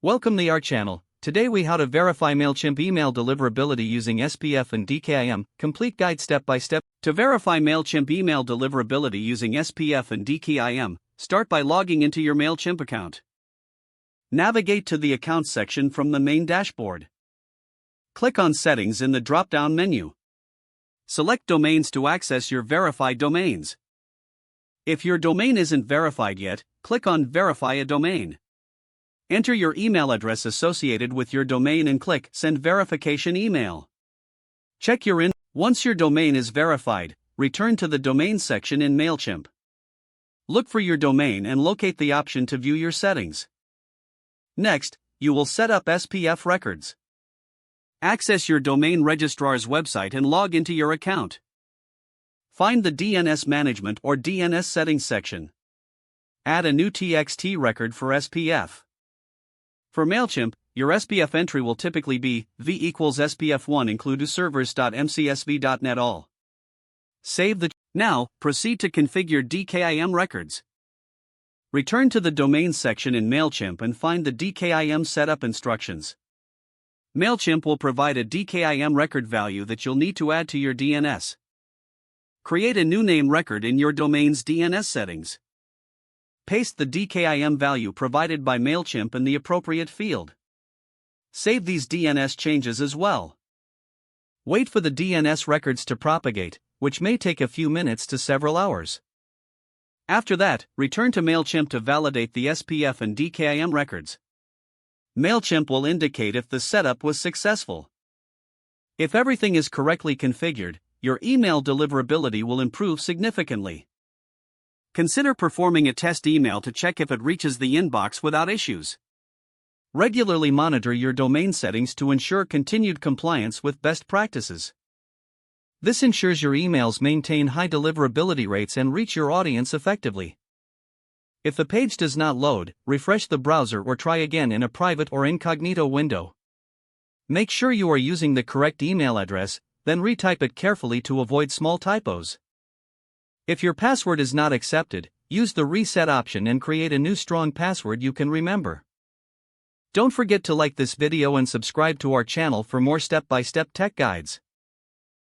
Welcome to our channel. Today we how to verify Mailchimp email deliverability using SPF and DKIM, complete guide step by step. To verify Mailchimp email deliverability using SPF and DKIM, start by logging into your Mailchimp account. Navigate to the Accounts section from the main dashboard. Click on Settings in the drop-down menu. Select Domains to access your verified domains. If your domain isn't verified yet, click on Verify a Domain. Enter your email address associated with your domain and click Send Verification Email. Check your inbox. Once your domain is verified, return to the Domain section in Mailchimp. Look for your domain and locate the option to view your settings. Next, you will set up SPF records. Access your domain registrar's website and log into your account. Find the DNS Management or DNS Settings section. Add a new TXT record for SPF. For Mailchimp, your SPF entry will typically be v equals SPF1 include servers.mcsv.net all. Save the. Now, proceed to configure DKIM records. Return to the Domain section in Mailchimp and find the DKIM setup instructions. Mailchimp will provide a DKIM record value that you'll need to add to your DNS. Create a new name record in your domain's DNS settings. Paste the DKIM value provided by Mailchimp in the appropriate field. Save these DNS changes as well. Wait for the DNS records to propagate, which may take a few minutes to several hours. After that, return to Mailchimp to validate the SPF and DKIM records. Mailchimp will indicate if the setup was successful. If everything is correctly configured, your email deliverability will improve significantly. Consider performing a test email to check if it reaches the inbox without issues. Regularly monitor your domain settings to ensure continued compliance with best practices. This ensures your emails maintain high deliverability rates and reach your audience effectively. If the page does not load, refresh the browser or try again in a private or incognito window. Make sure you are using the correct email address, then retype it carefully to avoid small typos. If your password is not accepted, use the reset option and create a new strong password you can remember. Don't forget to like this video and subscribe to our channel for more step-by-step tech guides.